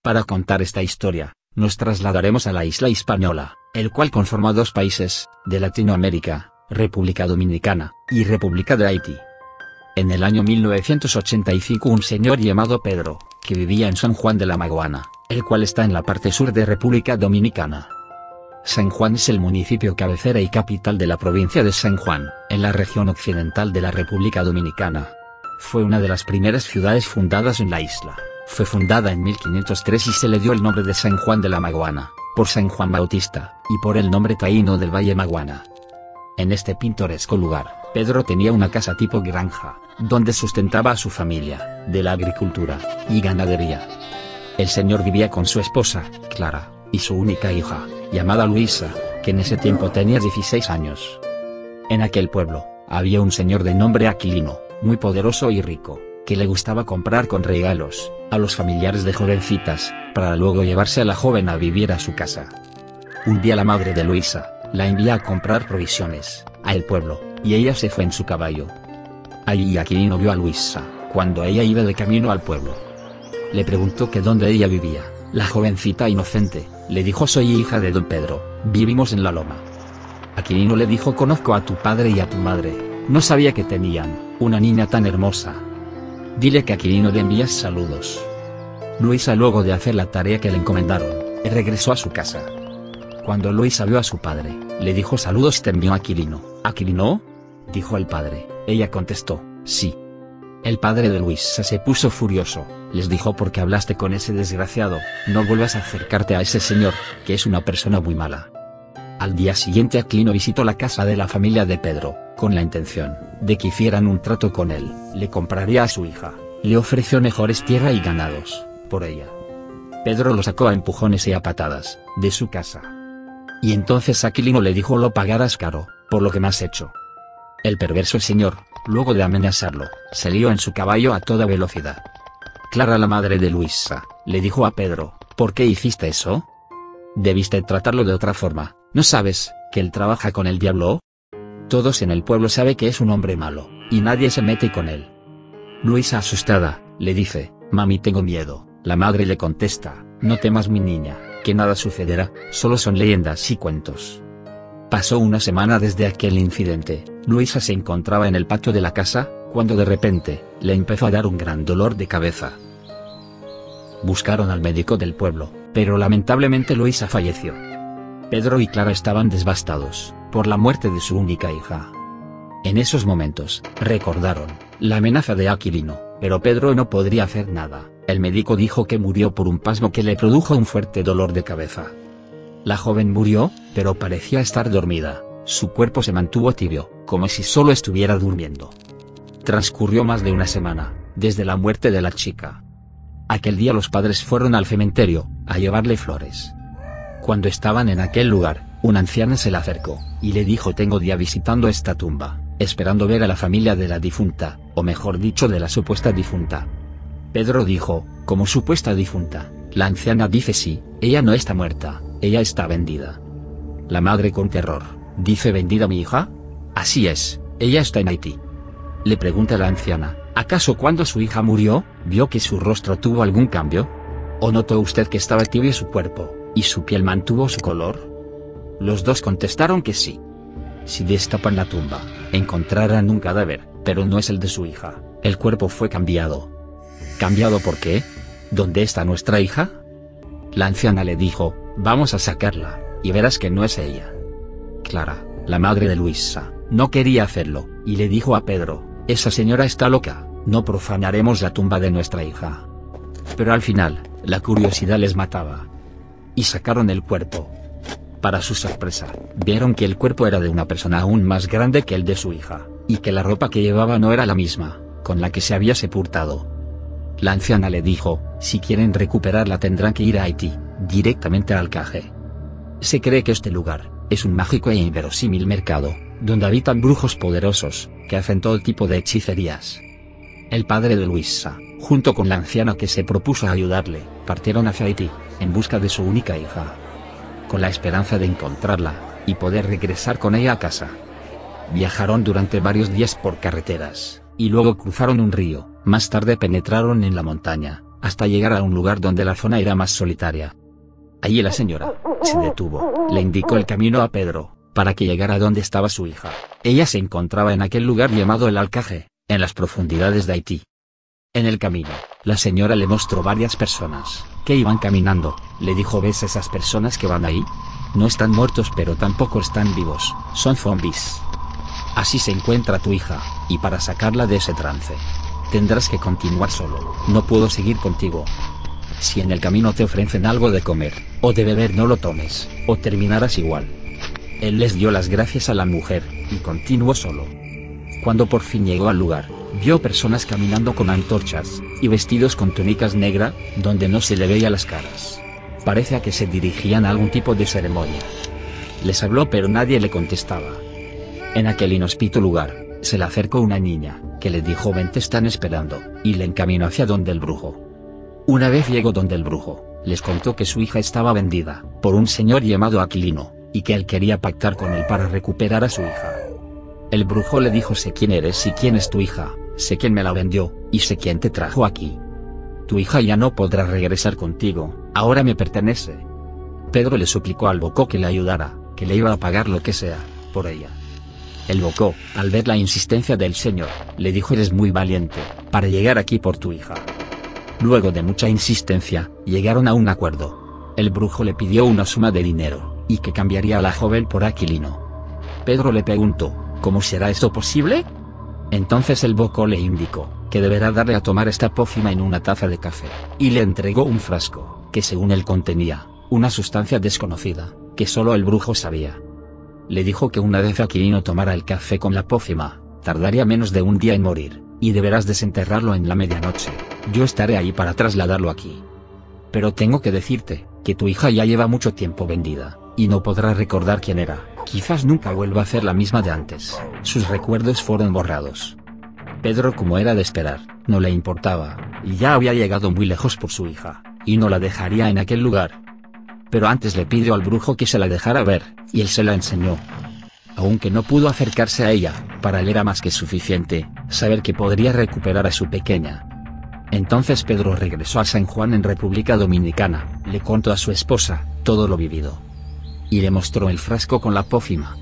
Para contar esta historia, nos trasladaremos a la isla Hispaniola, el cual conforma dos países, de Latinoamérica, República Dominicana, y República de Haití. En el año 1985 un señor llamado Pedro, que vivía en San Juan de la Maguana, el cual está en la parte sur de República Dominicana. San Juan es el municipio cabecera y capital de la provincia de San Juan, en la región occidental de la República Dominicana. Fue una de las primeras ciudades fundadas en la isla. Fue fundada en 1503 y se le dio el nombre de San Juan de la Maguana, por San Juan Bautista, y por el nombre taíno del Valle Maguana. En este pintoresco lugar, Pedro tenía una casa tipo granja, donde sustentaba a su familia, de la agricultura y ganadería. El señor vivía con su esposa, Clara, y su única hija, llamada Luisa, que en ese tiempo tenía 16 años. En aquel pueblo, había un señor de nombre Aquilino, muy poderoso y rico, que le gustaba comprar con regalos a los familiares de jovencitas, para luego llevarse a la joven a vivir a su casa. Un día la madre de Luisa la envía a comprar provisiones a el pueblo, y ella se fue en su caballo. Allí Aquilino vio a Luisa, cuando ella iba de camino al pueblo. Le preguntó que dónde ella vivía. La jovencita inocente le dijo: soy hija de don Pedro, vivimos en la loma. Aquilino le dijo: conozco a tu padre y a tu madre, no sabía que tenían una niña tan hermosa. Dile que Aquilino le envía saludos. Luisa, luego de hacer la tarea que le encomendaron, regresó a su casa. Cuando Luisa vio a su padre, le dijo: saludos te envió Aquilino. ¿Aquilino?, dijo el padre. Ella contestó: sí. El padre de Luisa se puso furioso, les dijo: ¿por qué hablaste con ese desgraciado? No vuelvas a acercarte a ese señor, que es una persona muy mala. Al día siguiente Aquilino visitó la casa de la familia de Pedro, con la intención de que hicieran un trato con él. Le compraría a su hija, le ofreció mejores tierra y ganados, por ella. Pedro lo sacó a empujones y a patadas de su casa. Y entonces Aquilino le dijo: lo pagarás caro, por lo que me has hecho. El perverso señor, luego de amenazarlo, salió en su caballo a toda velocidad. Clara, la madre de Luisa, le dijo a Pedro: ¿por qué hiciste eso? Debiste tratarlo de otra forma. ¿No sabes que él trabaja con el diablo? Todos en el pueblo saben que es un hombre malo, y nadie se mete con él. Luisa, asustada, le dice: mami, tengo miedo. La madre le contesta: no temas, mi niña, que nada sucederá, solo son leyendas y cuentos. Pasó una semana desde aquel incidente. Luisa se encontraba en el patio de la casa, cuando de repente, le empezó a dar un gran dolor de cabeza. Buscaron al médico del pueblo, pero lamentablemente Luisa falleció. Pedro y Clara estaban devastados por la muerte de su única hija. En esos momentos, recordaron la amenaza de Aquilino, pero Pedro no podría hacer nada. El médico dijo que murió por un pasmo que le produjo un fuerte dolor de cabeza. La joven murió, pero parecía estar dormida. Su cuerpo se mantuvo tibio, como si solo estuviera durmiendo. Transcurrió más de una semana, desde la muerte de la chica. Aquel día los padres fueron al cementerio, a llevarle flores. Cuando estaban en aquel lugar, una anciana se le acercó, y le dijo: tengo día visitando esta tumba, esperando ver a la familia de la difunta, o mejor dicho, de la supuesta difunta. Pedro dijo: ¿como supuesta difunta? La anciana dice: sí, ella no está muerta, ella está vendida. La madre, con terror, dice: ¿vendida mi hija? Así es, ella está en Haití. Le pregunta la anciana: ¿acaso cuando su hija murió, vio que su rostro tuvo algún cambio? ¿O notó usted que estaba tibio su cuerpo, y su piel mantuvo su color? Los dos contestaron que sí. Si destapan la tumba, encontrarán un cadáver, pero no es el de su hija. El cuerpo fue cambiado. ¿Cambiado por qué? ¿Dónde está nuestra hija? La anciana le dijo: vamos a sacarla, y verás que no es ella. Clara, la madre de Luisa, no quería hacerlo, y le dijo a Pedro: esa señora está loca, no profanaremos la tumba de nuestra hija. Pero al final, la curiosidad les mataba. Y sacaron el cuerpo. Para su sorpresa, vieron que el cuerpo era de una persona aún más grande que el de su hija, y que la ropa que llevaba no era la misma con la que se había sepultado. La anciana le dijo: si quieren recuperarla tendrán que ir a Haití, directamente al Caje. Se cree que este lugar es un mágico e inverosímil mercado, donde habitan brujos poderosos, que hacen todo tipo de hechicerías. El padre de Luisa, junto con la anciana que se propuso ayudarle, partieron hacia Haití, en busca de su única hija, con la esperanza de encontrarla, y poder regresar con ella a casa. Viajaron durante varios días por carreteras, y luego cruzaron un río. Más tarde penetraron en la montaña, hasta llegar a un lugar donde la zona era más solitaria. Allí la señora se detuvo, le indicó el camino a Pedro, para que llegara donde estaba su hija. Ella se encontraba en aquel lugar llamado el Alcaje, en las profundidades de Haití. En el camino, la señora le mostró varias personas, que iban caminando. Le dijo: ¿ves esas personas que van ahí? No están muertos pero tampoco están vivos, son zombies. Así se encuentra tu hija, y para sacarla de ese trance, tendrás que continuar solo. No puedo seguir contigo. Si en el camino te ofrecen algo de comer, o de beber, no lo tomes, o terminarás igual. Él les dio las gracias a la mujer, y continuó solo. Cuando por fin llegó al lugar, vio personas caminando con antorchas, y vestidos con túnicas negras, donde no se le veía las caras. Parece a que se dirigían a algún tipo de ceremonia. Les habló pero nadie le contestaba. En aquel inhóspito lugar, se le acercó una niña, que le dijo: ven, te están esperando, y le encaminó hacia donde el brujo. Una vez llegó donde el brujo, les contó que su hija estaba vendida, por un señor llamado Aquilino, y que él quería pactar con él para recuperar a su hija. El brujo le dijo: sé quién eres y quién es tu hija, sé quién me la vendió, y sé quién te trajo aquí. Tu hija ya no podrá regresar contigo, ahora me pertenece. Pedro le suplicó al Bocó que le ayudara, que le iba a pagar lo que sea, por ella. El Bocó, al ver la insistencia del señor, le dijo: eres muy valiente, para llegar aquí por tu hija. Luego de mucha insistencia, llegaron a un acuerdo. El brujo le pidió una suma de dinero, y que cambiaría a la joven por Aquilino. Pedro le preguntó: ¿cómo será esto posible? Entonces el Bocó le indicó que deberá darle a tomar esta pócima en una taza de café, y le entregó un frasco, que según él contenía una sustancia desconocida, que solo el brujo sabía. Le dijo que una vez Aquilino tomara el café con la pócima, tardaría menos de un día en morir, y deberás desenterrarlo en la medianoche. Yo estaré ahí para trasladarlo aquí. Pero tengo que decirte, que tu hija ya lleva mucho tiempo vendida, y no podrá recordar quién era. Quizás nunca vuelva a ser la misma de antes. Sus recuerdos fueron borrados. Pedro, como era de esperar, no le importaba, y ya había llegado muy lejos por su hija, y no la dejaría en aquel lugar. Pero antes le pidió al brujo que se la dejara ver, y él se la enseñó. Aunque no pudo acercarse a ella, para él era más que suficiente saber que podría recuperar a su pequeña. Entonces Pedro regresó a San Juan en República Dominicana, le contó a su esposa todo lo vivido. Y le mostró el frasco con la pócima.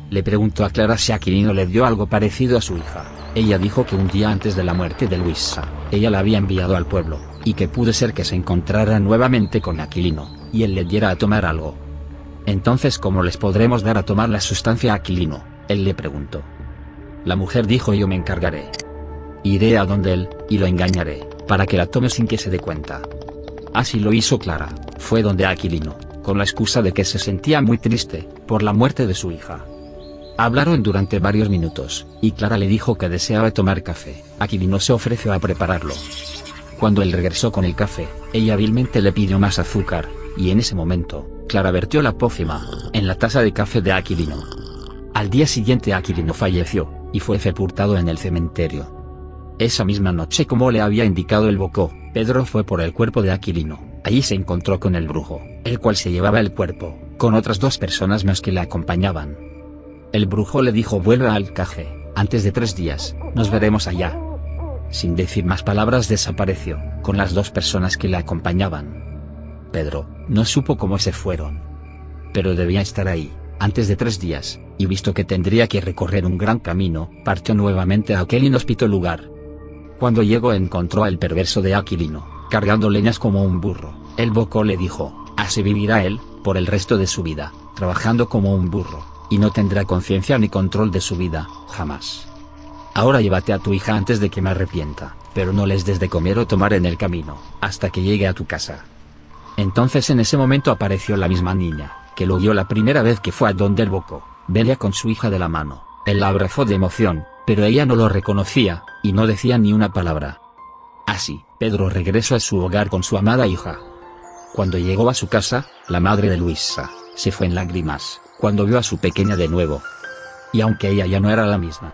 Le preguntó a Clara si Aquilino le dio algo parecido a su hija. Ella dijo que un día antes de la muerte de Luisa, ella la había enviado al pueblo, y que pudo ser que se encontrara nuevamente con Aquilino, y él le diera a tomar algo. Entonces, ¿cómo les podremos dar a tomar la sustancia a Aquilino? Él le preguntó. La mujer dijo: yo me encargaré. Iré a donde él, y lo engañaré, para que la tome sin que se dé cuenta. Así lo hizo Clara, fue donde Aquilino, con la excusa de que se sentía muy triste, por la muerte de su hija. Hablaron durante varios minutos, y Clara le dijo que deseaba tomar café. Aquilino se ofreció a prepararlo. Cuando él regresó con el café, ella hábilmente le pidió más azúcar, y en ese momento, Clara vertió la pócima en la taza de café de Aquilino. Al día siguiente Aquilino falleció, y fue sepultado en el cementerio. Esa misma noche, como le había indicado el Bocó, Pedro fue por el cuerpo de Aquilino. Allí se encontró con el brujo, el cual se llevaba el cuerpo, con otras 2 personas más que le acompañaban. El brujo le dijo: vuelve al Alcaje, antes de 3 días, nos veremos allá. Sin decir más palabras desapareció, con las 2 personas que le acompañaban. Pedro no supo cómo se fueron. Pero debía estar ahí, antes de 3 días, y visto que tendría que recorrer un gran camino, partió nuevamente a aquel inhóspito lugar. Cuando llegó encontró al perverso de Aquilino, cargando leñas como un burro. El Bocó le dijo: así vivirá él, por el resto de su vida, trabajando como un burro, y no tendrá conciencia ni control de su vida, jamás. Ahora llévate a tu hija antes de que me arrepienta, pero no les des de comer o tomar en el camino, hasta que llegue a tu casa. Entonces en ese momento apareció la misma niña, que lo vio la primera vez que fue a donde el Bocó. Venía con su hija de la mano. Él la abrazó de emoción, pero ella no lo reconocía, y no decía ni una palabra. Así, Pedro regresó a su hogar con su amada hija. Cuando llegó a su casa, la madre de Luisa se fue en lágrimas, cuando vio a su pequeña de nuevo. Y aunque ella ya no era la misma,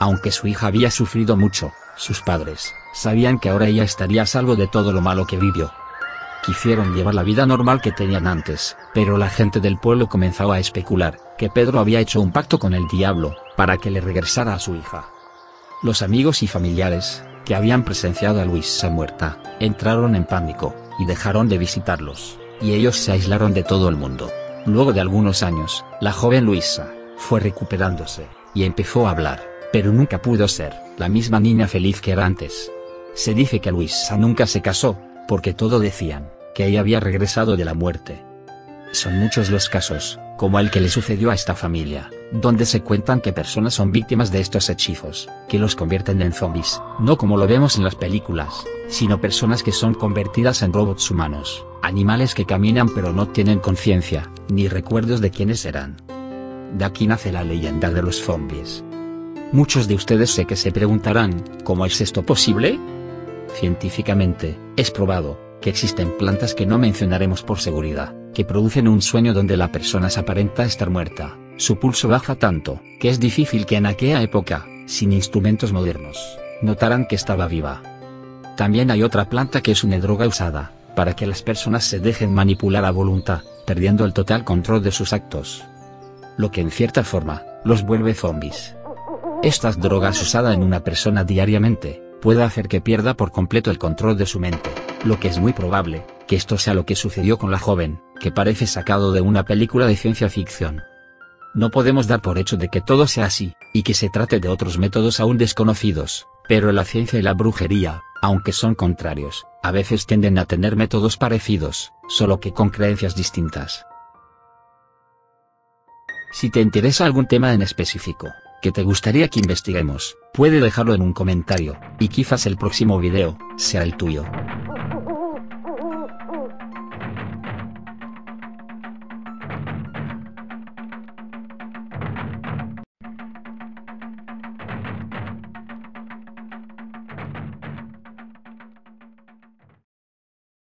aunque su hija había sufrido mucho, sus padres sabían que ahora ella estaría a salvo de todo lo malo que vivió. Quisieron llevar la vida normal que tenían antes, pero la gente del pueblo comenzó a especular que Pedro había hecho un pacto con el diablo, para que le regresara a su hija. Los amigos y familiares que habían presenciado a Luisa muerta, entraron en pánico, y dejaron de visitarlos, y ellos se aislaron de todo el mundo. Luego de algunos años, la joven Luisa fue recuperándose, y empezó a hablar, pero nunca pudo ser la misma niña feliz que era antes. Se dice que Luisa nunca se casó, porque todos decían que ella había regresado de la muerte. Son muchos los casos, como el que le sucedió a esta familia, donde se cuentan que personas son víctimas de estos hechizos, que los convierten en zombies, no como lo vemos en las películas, sino personas que son convertidas en robots humanos, animales que caminan pero no tienen conciencia, ni recuerdos de quiénes eran. De aquí nace la leyenda de los zombies. Muchos de ustedes sé que se preguntarán, ¿cómo es esto posible? Científicamente, es probado que existen plantas que no mencionaremos por seguridad, que producen un sueño donde la persona se aparenta estar muerta, su pulso baja tanto, que es difícil que en aquella época, sin instrumentos modernos, notaran que estaba viva. También hay otra planta que es una droga usada, para que las personas se dejen manipular a voluntad, perdiendo el total control de sus actos. Lo que en cierta forma, los vuelve zombies. Estas drogas usadas en una persona diariamente, puede hacer que pierda por completo el control de su mente, lo que es muy probable, que esto sea lo que sucedió con la joven, que parece sacado de una película de ciencia ficción. No podemos dar por hecho de que todo sea así, y que se trate de otros métodos aún desconocidos, pero la ciencia y la brujería, aunque son contrarios, a veces tienden a tener métodos parecidos, solo que con creencias distintas. Si te interesa algún tema en específico, que te gustaría que investiguemos, puede dejarlo en un comentario, y quizás el próximo video sea el tuyo.